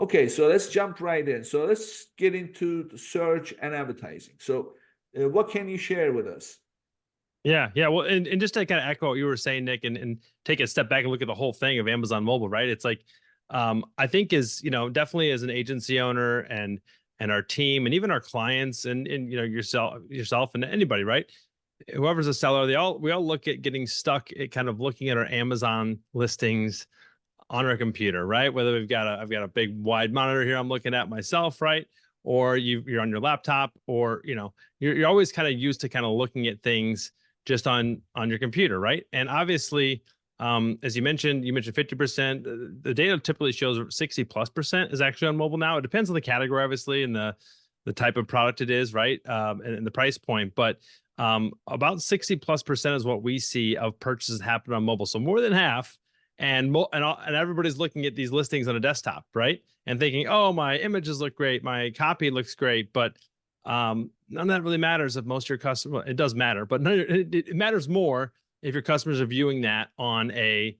Okay, so let's jump right in. So let's get into the search and advertising. So, what can you share with us? Yeah, yeah. Well, and just to kind of echo what you were saying, Nick, and take a step back and look at the whole thing of Amazon Mobile, right? It's like, I think as definitely as an agency owner and our team and even our clients and yourself and anybody, right? Whoever's a seller, we all look at getting stuck at kind of looking at our Amazon listings on our computer, right? Whether I've got a big wide monitor here I'm looking at myself, right? Or you're on your laptop, or you're always kind of used to kind of looking at things just on your computer, right? And obviously, as you mentioned 50%. The data typically shows 60+% is actually on mobile now. It depends on the category, obviously, and the type of product it is, right? And the price point, but about 60+% is what we see of purchases happen on mobile. So more than half, and everybody's looking at these listings on a desktop, right? And thinking, oh, my images look great, my copy looks great, but none of that really matters if most of your customers. Well, it does matter, but it matters more if your customers are viewing that on a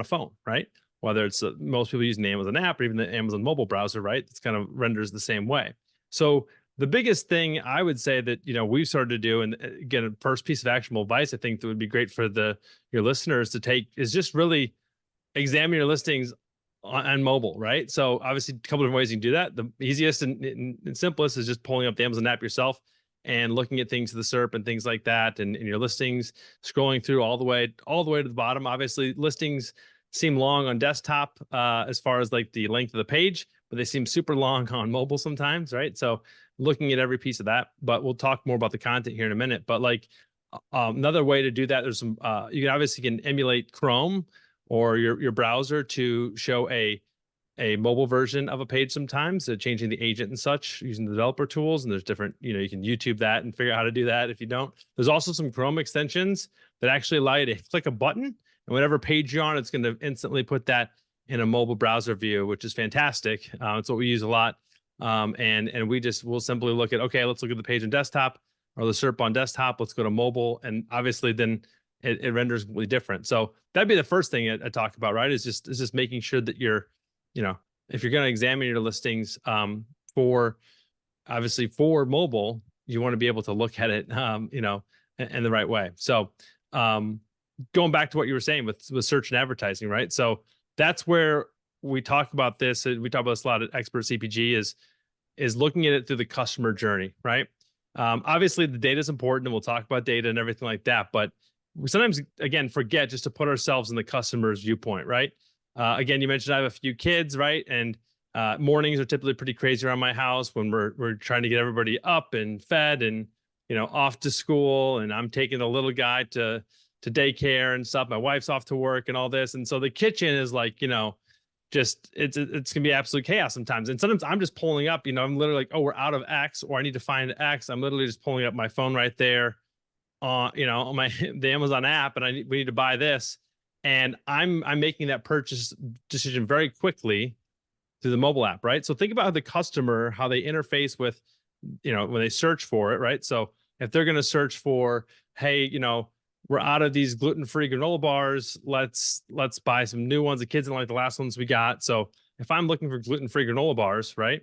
phone, right? Whether it's most people using the Amazon app or even the Amazon mobile browser, right? It's kind of renders the same way. So the biggest thing I would say that we've started to do, and again, a first piece of actionable advice I think that would be great for your listeners to take is just really examine your listings on mobile, right? So obviously, a couple of ways you can do that. The easiest and simplest is just pulling up the Amazon app yourself and looking at things to the SERP and things like that, and your listings, scrolling through all the way to the bottom. Obviously, listings seem long on desktop as far as like the length of the page, but they seem super long on mobile sometimes, right? So looking at every piece of that. But we'll talk more about the content here in a minute. But like another way to do that, there's some you can obviously emulate Chrome or your browser to show a mobile version of a page sometimes, changing the agent and such using the developer tools. And there's different, you can YouTube that and figure out how to do that if you don't. There's also some Chrome extensions that actually allow you to click a button, and whatever page you're on, it's going to instantly put that in a mobile browser view, which is fantastic. It's what we use a lot. And we'll simply look at, okay, let's look at the page on desktop or the SERP on desktop. Let's go to mobile. And obviously then it renders completely different. So that'd be the first thing I talk about, right? Is just making sure that if you're going to examine your listings for obviously for mobile, you want to be able to look at it, in the right way. So going back to what you were saying with search and advertising, right? So that's where we talk about this. We talk about this a lot at Expert CPG is looking at it through the customer journey, right? Obviously, the data is important, and we'll talk about data and everything like that. But we sometimes, again, forget just to put ourselves in the customer's viewpoint, right? Again, you mentioned I have a few kids, right? And mornings are typically pretty crazy around my house when we're trying to get everybody up and fed and off to school, and I'm taking the little guy to daycare and stuff. My wife's off to work and all this, and so the kitchen is like just it's gonna be absolute chaos sometimes. And sometimes I'm just pulling up, I'm literally like, oh, we're out of X, or I need to find X. I'm literally just pulling up my phone right there on my the Amazon app, and we need to buy this, and I'm making that purchase decision very quickly through the mobile app, right? So think about the customer, how they interface with, when they search for it, right? So if they're going to search for, hey, we're out of these gluten-free granola bars, let's buy some new ones. The kids didn't like the last ones we got. So if I'm looking for gluten-free granola bars, right,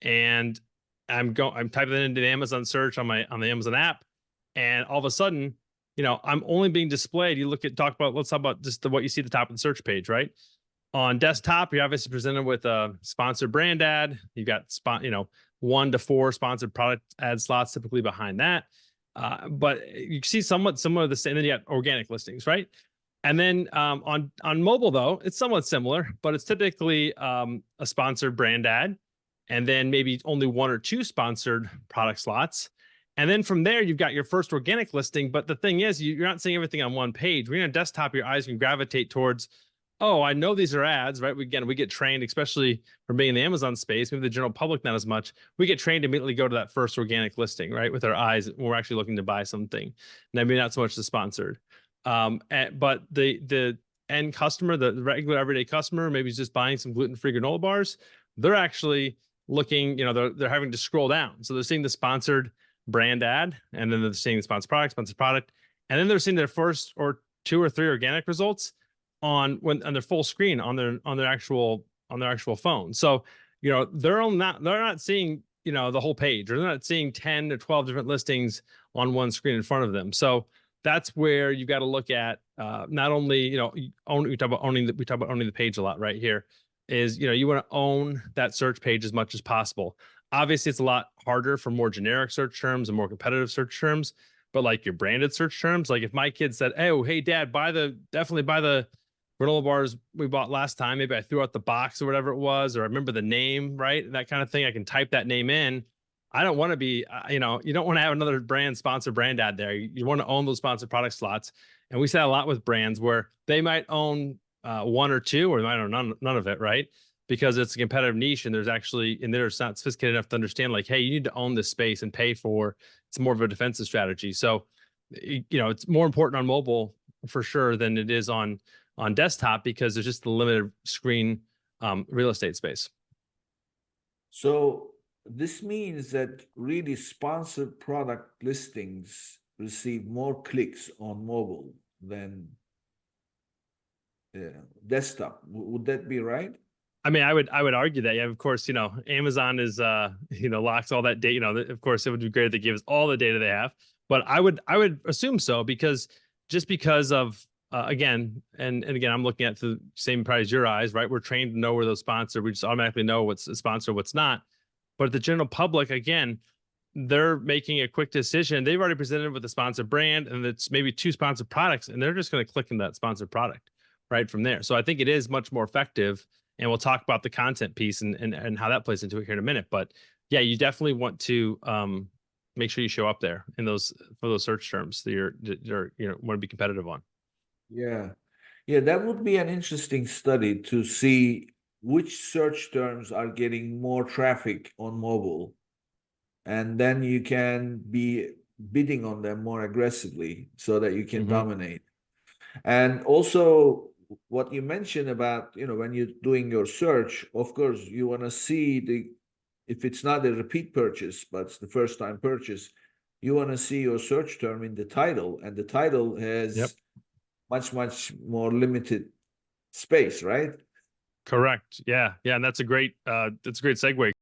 and I'm typing it into the Amazon search on the Amazon app, and all of a sudden, I'm only being displayed. Let's talk about just what you see at the top of the search page, right? On desktop, you're obviously presented with a sponsored brand ad. You've got 1 to 4 sponsored product ad slots typically behind that. But you see somewhat similar to the same. And then you got organic listings, right? And then on mobile, though, it's somewhat similar, but it's typically a sponsored brand ad, and then maybe only 1 or 2 sponsored product slots. And then from there, you've got your first organic listing. But the thing is, you're not seeing everything on one page. When you're on desktop, your eyes can gravitate towards, oh, I know these are ads, right? We get trained, especially from being in the Amazon space, maybe the general public not as much. We get trained to immediately go to that first organic listing, right? With our eyes, when we're actually looking to buy something. Maybe not so much the sponsored. But the end customer, the regular everyday customer, maybe he's just buying some gluten-free granola bars. They're actually looking, they're having to scroll down. So they're seeing the sponsored brand ad, and then they're seeing the sponsored product, and then they're seeing their first or 2 or 3 organic results on their full screen on their actual on their actual phone. So, they're not seeing, the whole page, or they're not seeing 10 or 12 different listings on one screen in front of them. So that's where you've got to look at, not only, we talk about owning the page a lot right here, is, you want to own that search page as much as possible. Obviously, it's a lot harder for more generic search terms and more competitive search terms, but like your branded search terms, like if my kid said, hey dad, definitely buy the granola bars we bought last time, maybe I threw out the box or whatever it was, or I remember the name, right? That kind of thing. I can type that name in. I don't want to be, you don't want to have another sponsored brand ad there. You want to own those sponsored product slots. And we see that a lot with brands where they might own one or two, or they might own none of it, right? Because it's a competitive niche, and they're not sophisticated enough to understand, like, hey, you need to own this space and pay for. It's more of a defensive strategy. So, it's more important on mobile for sure than it is on desktop, because there's just the limited screen real estate space. So this means that really sponsored product listings receive more clicks on mobile than desktop. Would that be right? I mean, I would argue that. Yeah, of course, Amazon is locks all that data. Of course, it would be great if they give us all the data they have, but I would assume so, because of again, and again, I'm looking at the same probably as your eyes, right? We're trained to know where those sponsored. We just automatically know what's a sponsor, what's not. But the general public, again, they're making a quick decision. They've already presented with a sponsored brand, and it's maybe 2 sponsored products, and they're just going to click in that sponsored product right from there. So I think it is much more effective. And we'll talk about the content piece and how that plays into it here in a minute. But yeah, you definitely want to make sure you show up there in for those search terms that you're want to be competitive on. Yeah. That would be an interesting study to see which search terms are getting more traffic on mobile, and then you can be bidding on them more aggressively so that you can dominate. And also, what you mentioned about, when you're doing your search, of course, you want to see if it's not a repeat purchase, but it's the first time purchase, you want to see your search term in the title, and the title has much more limited space, right? Correct. Yeah. And that's a great segue.